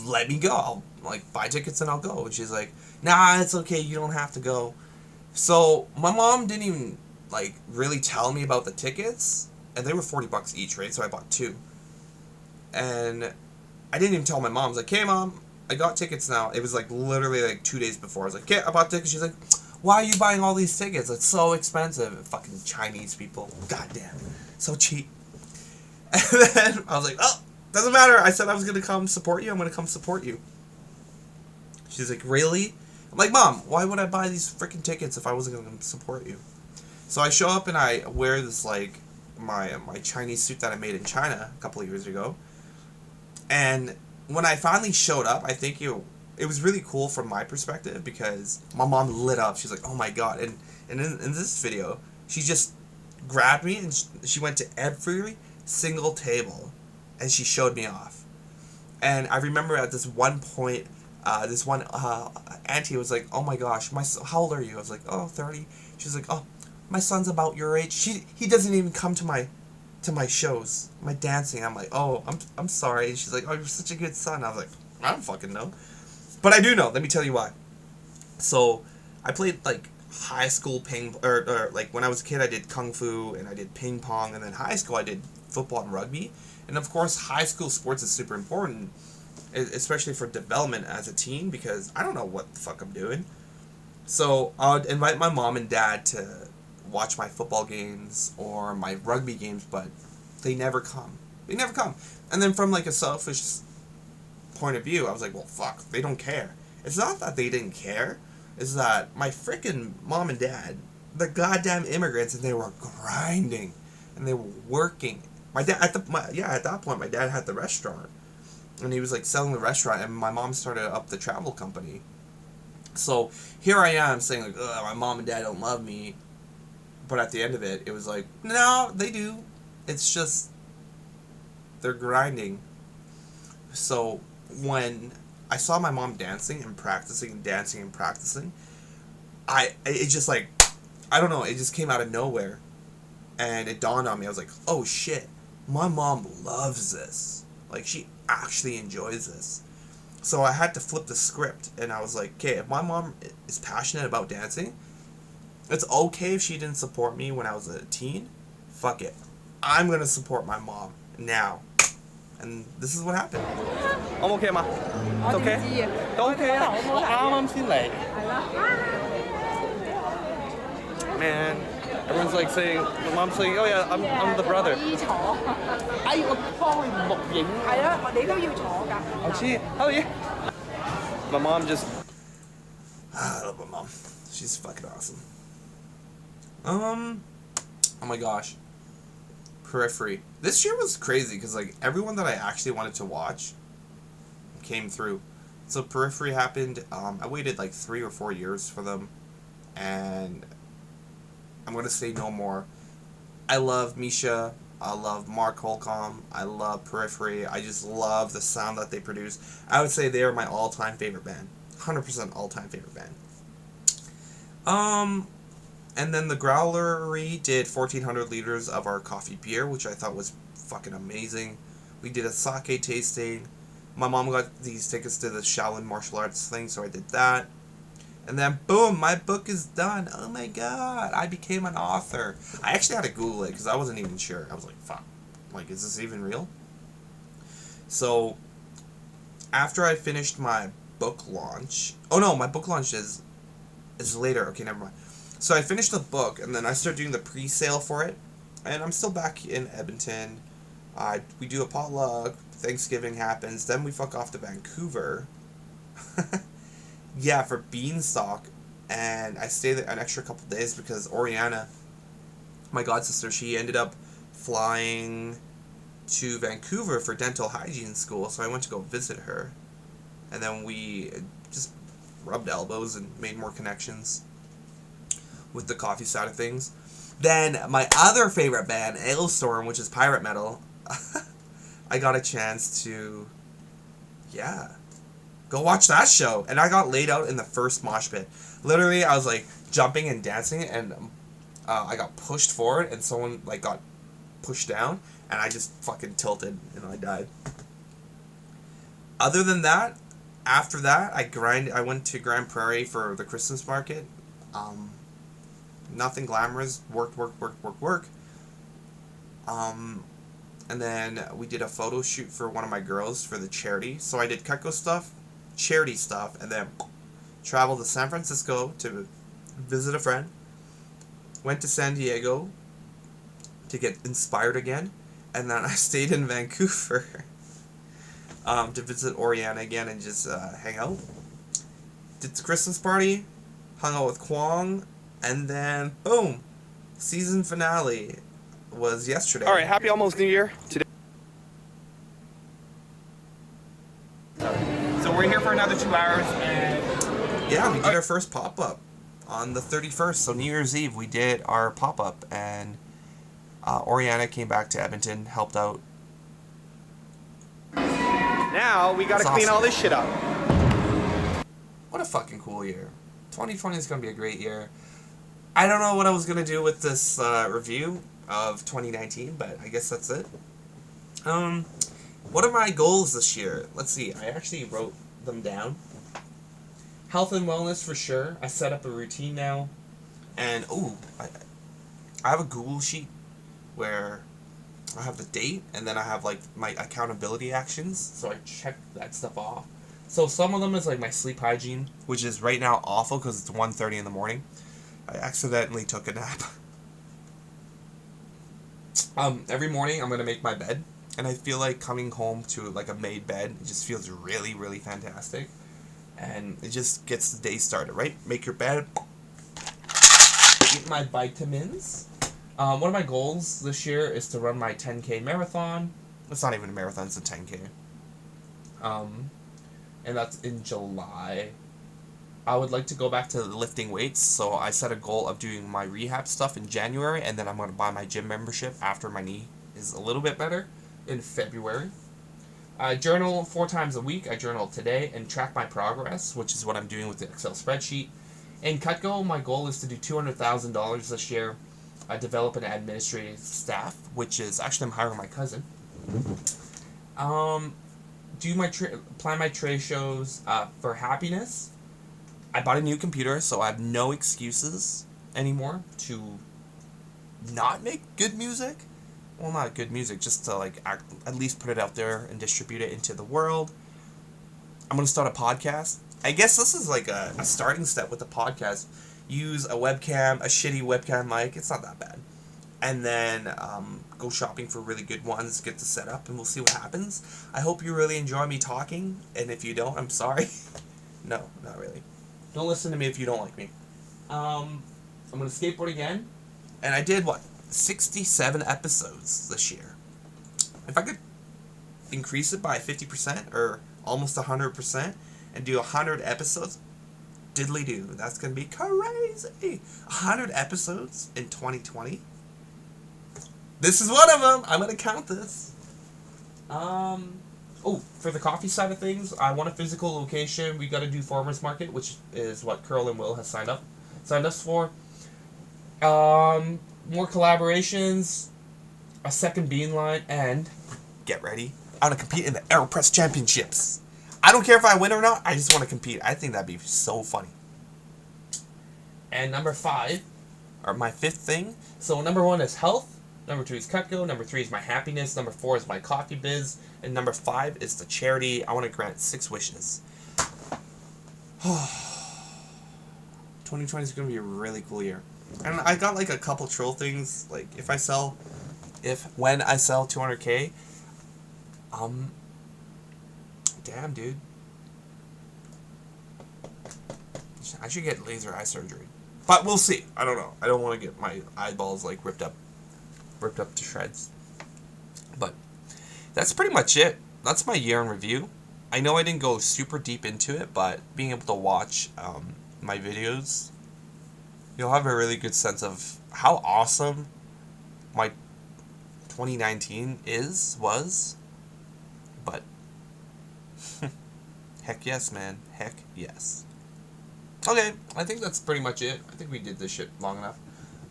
[SPEAKER 1] let me go. I'll, like, buy tickets and I'll go. And she's like, nah, it's okay, you don't have to go. So, my mom didn't even, like, really tell me about the tickets, and they were $40 each, right? So I bought 2. And I didn't even tell my mom. I was like, hey, Mom, I got tickets now. It was, like, literally, like, 2 days before. I was like, okay, I bought tickets. She's like, why are you buying all these tickets? It's so expensive. Fucking Chinese people. Goddamn. So cheap. And then I was like, oh, doesn't matter. I said I was going to come support you. I'm going to come support you. She's like, really? I'm like, Mom, why would I buy these freaking tickets if I wasn't going to support you? So I show up and I wear this, like, my Chinese suit that I made in China a couple of years ago. And when I finally showed up, I think it was really cool from my perspective because my mom lit up. She's like, oh my god. And in this video, she just grabbed me and she went to every single table and she showed me off. And I remember at this one point, this one auntie was like, oh my gosh, how old are you? I was like, oh, 30. She's like, oh, my son's about your age. He doesn't even come to my shows, my dancing. I'm like, oh, I'm sorry. And she's like, oh, you're such a good son. I was like, I don't fucking know. But I do know. Let me tell you why. So, I played, like, high school or like, when I was a kid, I did kung fu, and I did ping pong, and then high school, I did football and rugby. And, of course, high school sports is super important, especially for development as a teen, because I don't know what the fuck I'm doing. So, I would invite my mom and dad to watch my football games or my rugby games, but they never come. They never come. And then from, like, a selfish point of view, I was like, well, fuck, they don't care. It's not that they didn't care. It's that my freaking mom and dad, they're goddamn immigrants, and they were grinding, and they were working. My dad, at that point, my dad had the restaurant, and he was, like, selling the restaurant, and my mom started up the travel company. So, here I am saying, like, ugh, my mom and dad don't love me, but at the end of it, it was like, no, they do. It's just, they're grinding. So, when I saw my mom dancing and practicing, it just, like, I don't know, it just came out of nowhere. And it dawned on me, I was like, oh shit, my mom loves this. Like, she actually enjoys this. So I had to flip the script, and I was like, okay, if my mom is passionate about dancing, it's okay if she didn't support me when I was a teen. Fuck it. I'm gonna support my mom now. And this is what happened.
[SPEAKER 2] I'm okay 嘛？都 OK？ 都 OK 啊！我啱啱先嚟。Man, everyone's like saying, my mom's saying, oh yeah, I'm the brother. 哎，我幫你錄影。係啊，你都要坐㗎。我知，how are you? My mom just.
[SPEAKER 1] I love my mom. She's fucking awesome. Oh my gosh. Periphery. This year was crazy because, like, everyone that I actually wanted to watch came through. So Periphery happened. I waited like 3 or 4 years for them, and I'm gonna say no more. I love Misha. I love Mark Holcomb. I love Periphery. I just love the sound that they produce. I would say they are my all-time favorite band. 100% all-time favorite band. And then the Growlery did 1,400 liters of our coffee beer, which I thought was fucking amazing. We did a sake tasting. My mom got these tickets to the Shaolin martial arts thing, so I did that. And then, boom, my book is done. Oh my god, I became an author. I actually had to Google it, because I wasn't even sure. I was like, fuck, like, is this even real? So, after I finished my book launch... Oh no, my book launch is later. Okay, never mind. So I finished the book, and then I started doing the pre-sale for it. And I'm still back in Edmonton. We do a potluck. Thanksgiving happens. Then we fuck off to Vancouver. Yeah, for Beanstalk. And I stay there an extra couple days because Oriana, my godsister, she ended up flying to Vancouver for dental hygiene school. So I went to go visit her. And then we just rubbed elbows and made more connections with the coffee side of things. Then my other favorite band, Ailstorm, which is pirate metal, I got a chance to, Go watch that show. And I got laid out in the first mosh pit. Literally, I was like jumping and dancing, and I got pushed forward, and someone like got pushed down, and I just fucking tilted, and I died. Other than that, after that, I went to Grand Prairie for the Christmas market. Nothing glamorous. Work. And then we did a photo shoot for one of my girls for the charity. So I did Cutco stuff, charity stuff, and then traveled to San Francisco to visit a friend. Went to San Diego to get inspired again. And then I stayed in Vancouver to visit Oriana again and just hang out. Did the Christmas party, hung out with Kwong, and then boom, season finale was yesterday.
[SPEAKER 2] All right, happy almost New Year. Today.
[SPEAKER 6] So we're here for another 2 hours, and
[SPEAKER 1] Yeah, we did our first pop-up on the 31st, so New Year's Eve we did our pop-up, and Oriana came back to Edmonton, helped out.
[SPEAKER 2] Now we gotta
[SPEAKER 1] That's
[SPEAKER 2] clean
[SPEAKER 1] awesome.
[SPEAKER 2] all this shit up.
[SPEAKER 1] What a fucking cool year. 2020 is going to be a great year. I don't know what I was going to do with this review of 2019, but I guess that's it. What are my goals this year? Let's see. I actually wrote them down. Health and wellness for sure. I set up a routine now. And, I have a Google sheet where I have the date, and then I have, like, my accountability actions. So I check that stuff off. So some of them is, like, my sleep hygiene, which is right now awful because it's 1:30 in the morning. I accidentally took a nap. Every morning I'm going to make my bed. And I feel like coming home to, like, a made bed, it just feels really, really fantastic. And it just gets the day started, right? Make your bed. Eat my vitamins. One of my goals this year is to run my 10K marathon. It's not even a marathon, it's a 10K. And that's in July. I would like to go back to lifting weights, so I set a goal of doing my rehab stuff in January, and then I'm going to buy my gym membership after my knee is a little bit better in February. I journal 4 times a week. I journal today and track my progress, which is what I'm doing with the Excel spreadsheet. In Cutco, my goal is to do $200,000 this year. I develop an administrative staff, which is actually I'm hiring my cousin. Do my plan my trade shows for happiness. I bought a new computer, so I have no excuses anymore to not make good music. Well, not good music, just to like at least put it out there and distribute it into the world. I'm gonna start a podcast. I guess this is like a starting step with the podcast. Use a webcam, a shitty webcam mic. It's not that bad. And then go shopping for really good ones, get the setup, and we'll see what happens. I hope you really enjoy me talking, and if you don't, I'm sorry. No, not really. Don't listen to me if you don't like me. I'm going to skateboard again. And I did, 67 episodes this year. If I could increase it by 50% or almost 100% and do 100 episodes, diddly do. That's going to be crazy. 100 episodes in 2020. This is one of them. I'm going to count this. For the coffee side of things, I want a physical location. We got to do farmers market, which is what Curl and Will has signed us for. More collaborations, a second bean line, and get ready. I want to compete in the AeroPress Championships. I don't care if I win or not. I just want to compete. I think that'd be so funny. And number 5, or my 5th thing. So number 1 is health. Number 2 is Cutco. Number 3 is my happiness. Number 4 is my coffee biz. And number 5 is the charity. I want to grant 6 wishes. 2020 is going to be a really cool year. And I got like a couple troll things. Like when I sell 200K, damn, dude. I should get laser eye surgery. But we'll see. I don't know. I don't want to get my eyeballs like ripped up to shreds. But that's pretty much it. That's my year in review. I know I didn't go super deep into it, but being able to watch my videos, you'll have a really good sense of how awesome my 2019 was. But Heck yes, man. Heck yes. Okay, I think that's pretty much it. I think we did this shit long enough.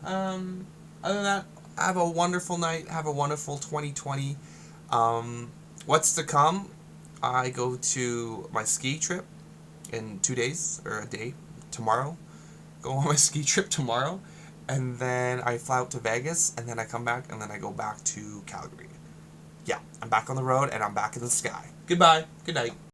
[SPEAKER 1] Other than that, have a wonderful night. Have a wonderful 2020. What's to come? I go to my ski trip in 2 days, or a day, tomorrow. Go on my ski trip tomorrow. And then I fly out to Vegas, and then I come back, and then I go back to Calgary. Yeah, I'm back on the road, and I'm back in the sky. Goodbye. Good night.